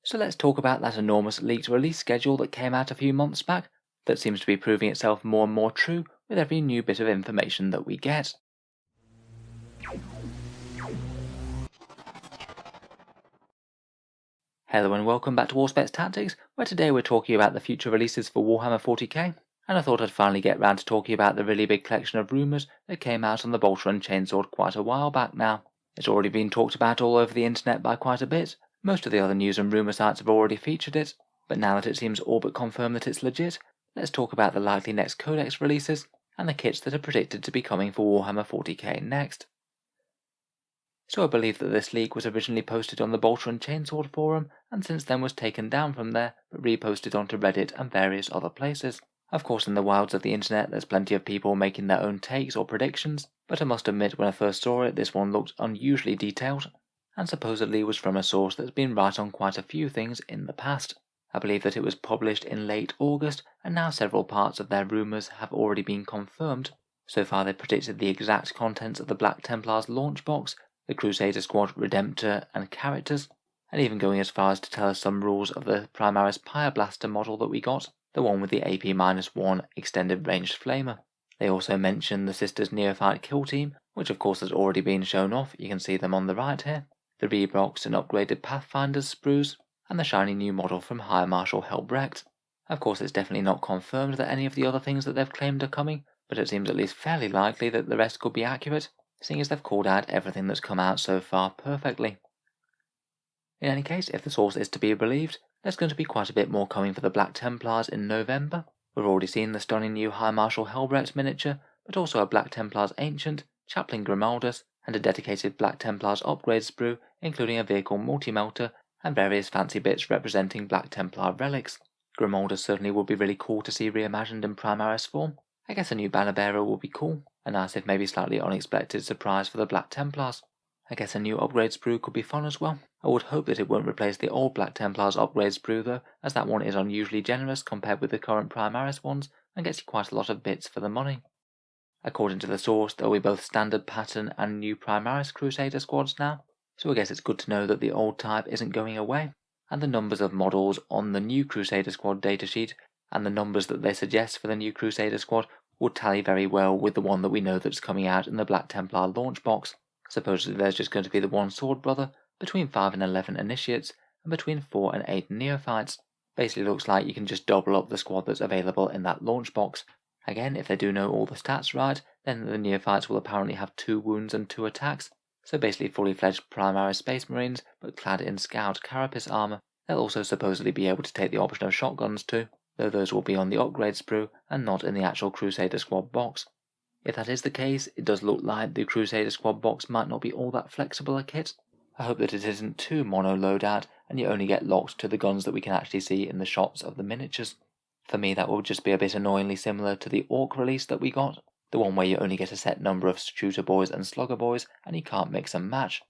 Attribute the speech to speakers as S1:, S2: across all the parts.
S1: So let's talk about that enormous leaked release schedule that came out a few months back that seems to be proving itself more and more true with every new bit of information that we get. Hello and welcome back to Auspex Tactics, where today we're talking about the future releases for Warhammer 40K, and I thought I'd finally get round to talking about the really big collection of rumours that came out on the Bolter and Chainsword quite a while back now. It's already been talked about all over the internet by quite a bit. Most of the other news and rumour sites have already featured it, but now that it seems all but confirmed that it's legit, let's talk about the likely next Codex releases and the kits that are predicted to be coming for Warhammer 40K next. So I believe that this leak was originally posted on the Bolter and Chainsword forum, and since then was taken down from there, but reposted onto Reddit and various other places. Of course, in the wilds of the internet there's plenty of people making their own takes or predictions, but I must admit when I first saw it this one looked unusually detailed, and supposedly was from a source that's been right on quite a few things in the past. I believe that it was published in late August, and now several parts of their rumours have already been confirmed. So far they predicted the exact contents of the Black Templars launch box, the Crusader Squad Redemptor and characters, and even going as far as to tell us some rules of the Primaris Pyreblaster model that we got, the one with the AP-1 extended ranged flamer. They also mentioned the Sisters Neophyte kill team, which of course has already been shown off, you can see them on the right here, the rebroxed and upgraded Pathfinders sprues, and the shiny new model from High Marshal Helbrecht. Of course it's definitely not confirmed that any of the other things that they've claimed are coming, but it seems at least fairly likely that the rest could be accurate, seeing as they've called out everything that's come out so far perfectly. In any case, if the source is to be believed, there's going to be quite a bit more coming for the Black Templars in November. We've already seen the stunning new High Marshal Helbrecht miniature, but also a Black Templars Ancient, Chaplain Grimaldus, and a dedicated Black Templars upgrade sprue, including a vehicle multi-melter and various fancy bits representing Black Templar relics. Grimaldus certainly would be really cool to see reimagined in Primaris form. I guess a new banner bearer would be cool, a nice if maybe slightly unexpected surprise for the Black Templars. I guess a new upgrade sprue could be fun as well. I would hope that it won't replace the old Black Templars upgrade sprue though, as that one is unusually generous compared with the current Primaris ones and gets you quite a lot of bits for the money. According to the source, there will be both standard pattern and new Primaris Crusader squads now, so I guess it's good to know that the old type isn't going away, and the numbers of models on the new Crusader squad datasheet and the numbers that they suggest for the new Crusader squad would tally very well with the one that we know that's coming out in the Black Templar launch box. Supposedly there's just going to be the one sword brother, between 5 and 11 initiates, and between 4 and 8 neophytes. Basically looks like you can just double up the squad that's available in that launch box. Again, if they do know all the stats right, then the neophytes will apparently have 2 wounds and 2 attacks, so basically fully fledged Primaris Space Marines, but clad in Scout Carapace armor. They'll also supposedly be able to take the option of shotguns too, though those will be on the upgrade sprue and not in the actual Crusader Squad box. If that is the case, it does look like the Crusader Squad box might not be all that flexible a kit. I hope that it isn't too mono loadout and you only get locked to the guns that we can actually see in the shots of the miniatures. For me that will just be a bit annoyingly similar to the Orc release that we got, the one where you only get a set number of Shooter Boys and Slugger Boys and you can't mix and match.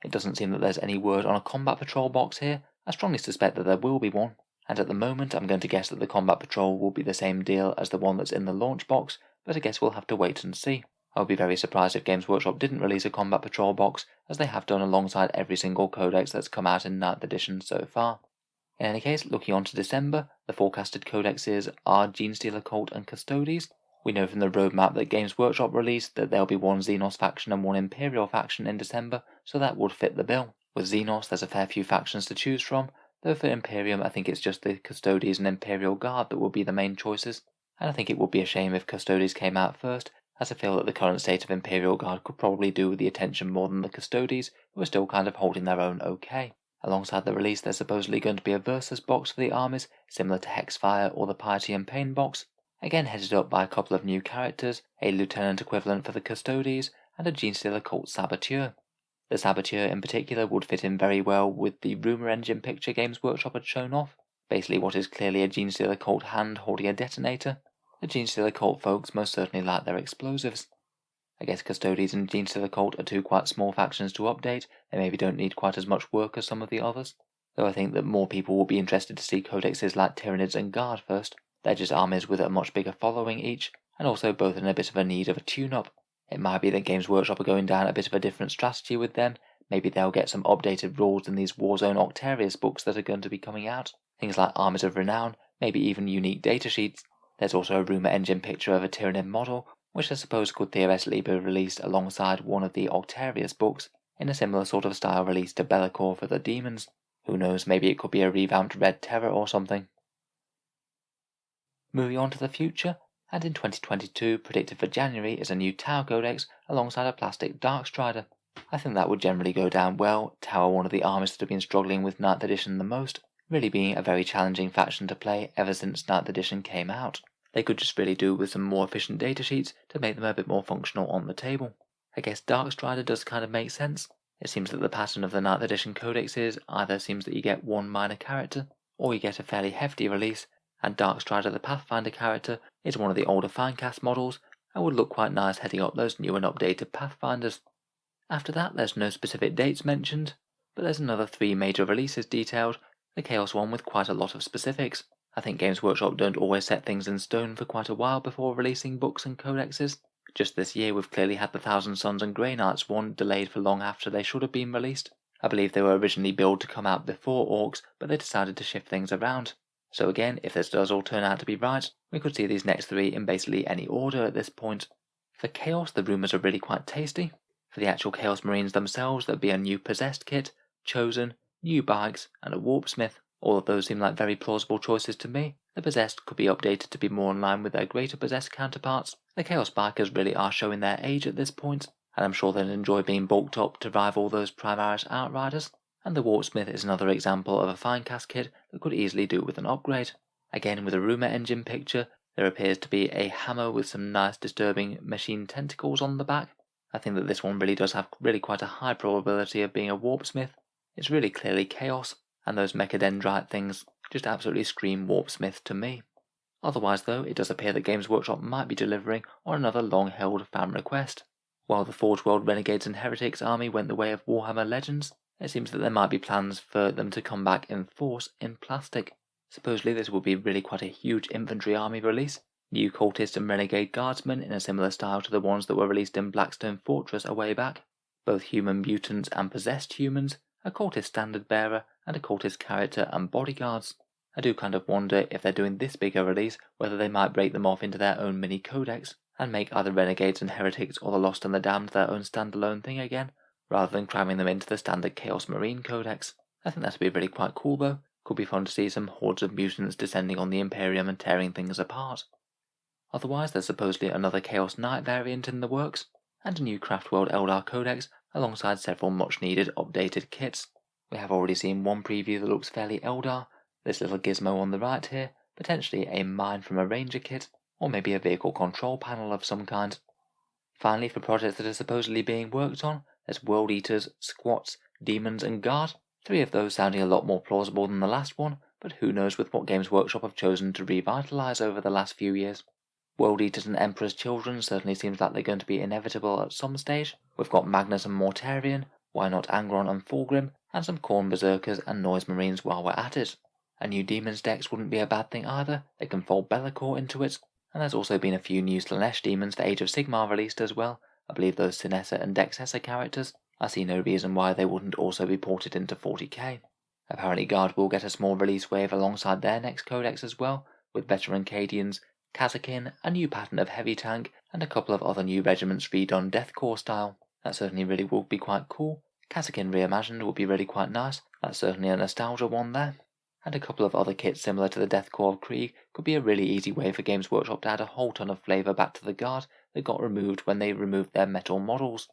S1: It doesn't seem that there's any word on a Combat Patrol box here. I strongly suspect that there will be one, and at the moment I'm going to guess that the Combat Patrol will be the same deal as the one that's in the launch box, but I guess we'll have to wait and see. I would be very surprised if Games Workshop didn't release a Combat Patrol box, as they have done alongside every single codex that's come out in 9th edition so far. In any case, looking on to December, the forecasted codexes are Genestealer Cult and Custodes. We know from the roadmap that Games Workshop released that there'll be one Xenos faction and one Imperial faction in December, so that would fit the bill. With Xenos there's a fair few factions to choose from, though for Imperium I think it's just the Custodes and Imperial Guard that will be the main choices, and I think it would be a shame if Custodes came out first, as I feel that the current state of Imperial Guard could probably do with the attention more than the Custodes, who are still kind of holding their own okay. Alongside the release there's supposedly going to be a Versus box for the armies, similar to Hexfire or the Piety and Pain box, again headed up by a couple of new characters, a Lieutenant equivalent for the Custodes, and a Genestealer Cult Saboteur. The Saboteur in particular would fit in very well with the Rumour Engine picture Games Workshop had shown off, basically what is clearly a Genestealer Cult hand holding a detonator. The Genestealer Cult folks most certainly like their explosives. I guess Custodes and Genestealer Cult are two quite small factions to update, they maybe don't need quite as much work as some of the others, though I think that more people will be interested to see codexes like Tyranids and Guard first. They're just armies with a much bigger following each, and also both in a bit of a need of a tune-up. It might be that Games Workshop are going down a bit of a different strategy with them, maybe they'll get some updated rules in these Warzone Octarius books that are going to be coming out. Things like Armies of Renown, maybe even unique datasheets. There's also a rumour engine picture of a Tyranid model, which I suppose could theoretically be released alongside one of the Octarius books, in a similar sort of style release to Be'lakor for the Demons. Who knows, maybe it could be a revamped Red Terror or something. Moving on to the future, and in 2022 predicted for January is a new Tau Codex alongside a plastic Darkstrider. I think that would generally go down well. Tau are one of the armies that have been struggling with 9th edition the most, really being a very challenging faction to play ever since 9th edition came out. They could just really do with some more efficient datasheets to make them a bit more functional on the table. I guess Darkstrider does kind of make sense. It seems that the pattern of the 9th edition codexes either seems that you get one minor character, or you get a fairly hefty release, and Darkstrider the Pathfinder character is one of the older Finecast models and would look quite nice heading up those new and updated Pathfinders. After that there's no specific dates mentioned, but there's another 3 major releases detailed, the Chaos one with quite a lot of specifics. I think Games Workshop don't always set things in stone for quite a while before releasing books and codexes. Just this year we've clearly had the Thousand Suns and Grey Knights one delayed for long after they should have been released. I believe they were originally billed to come out before Orcs, but they decided to shift things around. So again, if this does all turn out to be right, we could see these next 3 in basically any order at this point. For Chaos, the rumours are really quite tasty. For the actual Chaos Marines themselves, there'll be a new Possessed kit, Chosen, new bikes, and a Warpsmith. All of those seem like very plausible choices to me. The Possessed could be updated to be more in line with their greater Possessed counterparts. The Chaos Bikers really are showing their age at this point, and I'm sure they'll enjoy being bulked up to rival those Primaris Outriders. And the Warpsmith is another example of a Finecast kit that could easily do with an upgrade. Again, with a rumour engine picture, there appears to be a hammer with some nice disturbing machine tentacles on the back. I think that this one really does have really quite a high probability of being a Warpsmith. It's really clearly Chaos, and those Mechadendrite things just absolutely scream Warpsmith to me. Otherwise though, it does appear that Games Workshop might be delivering on another long-held fan request. While the Forge World Renegades and Heretics army went the way of Warhammer Legends, it seems that there might be plans for them to come back in force in plastic. Supposedly this will be really quite a huge infantry army release, new cultist and renegade guardsmen in a similar style to the ones that were released in Blackstone Fortress a way back, both human mutants and possessed humans, a cultist standard bearer, and a cultist character and bodyguards. I do kind of wonder if they're doing this big a release, whether they might break them off into their own mini codex, and make either Renegades and Heretics or the Lost and the Damned their own standalone thing again, rather than cramming them into the standard Chaos Marine Codex. I think that'd be really quite cool though. Could be fun to see some hordes of mutants descending on the Imperium and tearing things apart. Otherwise there's supposedly another Chaos Knight variant in the works, and a new Craftworld Eldar Codex alongside several much needed updated kits. We have already seen one preview that looks fairly Eldar, this little gizmo on the right here, potentially a mine from a Ranger kit, or maybe a vehicle control panel of some kind. Finally, for projects that are supposedly being worked on, there's World Eaters, Squats, Demons and Guard, 3 of those sounding a lot more plausible than the last one, but who knows with what Games Workshop have chosen to revitalise over the last few years. World Eaters and Emperor's Children certainly seems like they're going to be inevitable at some stage. We've got Magnus and Mortarion, why not Angron and Fulgrim, and some Khorne Berserkers and Noise Marines while we're at it. A new Demons Dex wouldn't be a bad thing either, they can fold Be'lakor into it, and there's also been a few new Slaanesh demons for Age of Sigmar released as well. I believe those Sinessa and Dexessa characters. I see no reason why they wouldn't also be ported into 40k. Apparently Guard will get a small release wave alongside their next codex as well, with veteran Cadians, Kazakin, a new pattern of heavy tank, and a couple of other new regiments redone Deathcore style. That certainly really would be quite cool. Kazakin reimagined would be really quite nice, that's certainly a nostalgia one there. And a couple of other kits similar to the Deathcore of Krieg could be a really easy way for Games Workshop to add a whole ton of flavour back to the Guard that got removed when they removed their metal models.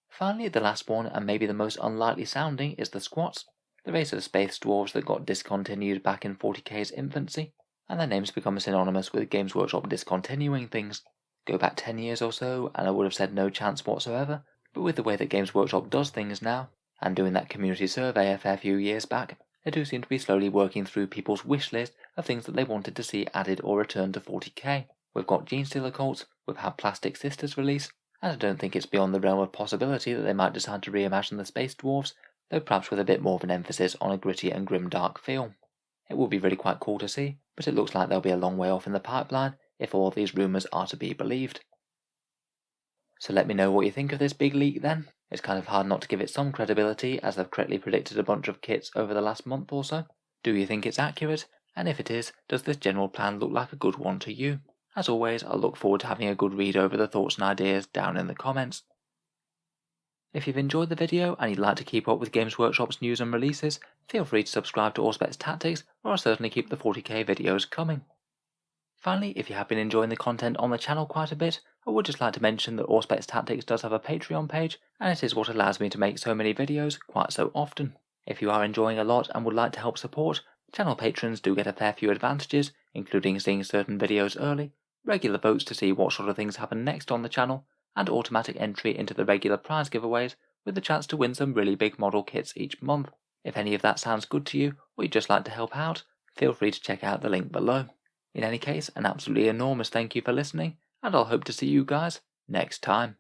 S1: Finally, the last one, and maybe the most unlikely sounding, is the Squats, the race of space dwarves that got discontinued back in 40k's infancy, and their names become synonymous with Games Workshop discontinuing things. Go back 10 years or so, and I would have said no chance whatsoever, but with the way that Games Workshop does things now, and doing that community survey a fair few years back, they do seem to be slowly working through people's wish list of things that they wanted to see added or returned to 40k. We've got Genestealer cults, we've had Plastic Sisters release, and I don't think it's beyond the realm of possibility that they might decide to reimagine the Space Dwarves, though perhaps with a bit more of an emphasis on a gritty and grimdark feel. It would be really quite cool to see, but it looks like they'll be a long way off in the pipeline if all these rumours are to be believed. So let me know what you think of this big leak then. It's kind of hard not to give it some credibility, as I've correctly predicted a bunch of kits over the last month or so. Do you think it's accurate? And if it is, does this general plan look like a good one to you? As always, I look forward to having a good read over the thoughts and ideas down in the comments. If you've enjoyed the video and you'd like to keep up with Games Workshop's news and releases, feel free to subscribe to Auspex Tactics, or I'll certainly keep the 40k videos coming. Finally, if you have been enjoying the content on the channel quite a bit, I would just like to mention that Auspex Tactics does have a Patreon page, and it is what allows me to make so many videos quite so often. If you are enjoying a lot and would like to help support, channel patrons do get a fair few advantages, including seeing certain videos early, regular votes to see what sort of things happen next on the channel, and automatic entry into the regular prize giveaways with the chance to win some really big model kits each month. If any of that sounds good to you, or you'd just like to help out, feel free to check out the link below. In any case, an absolutely enormous thank you for listening, and I'll hope to see you guys next time.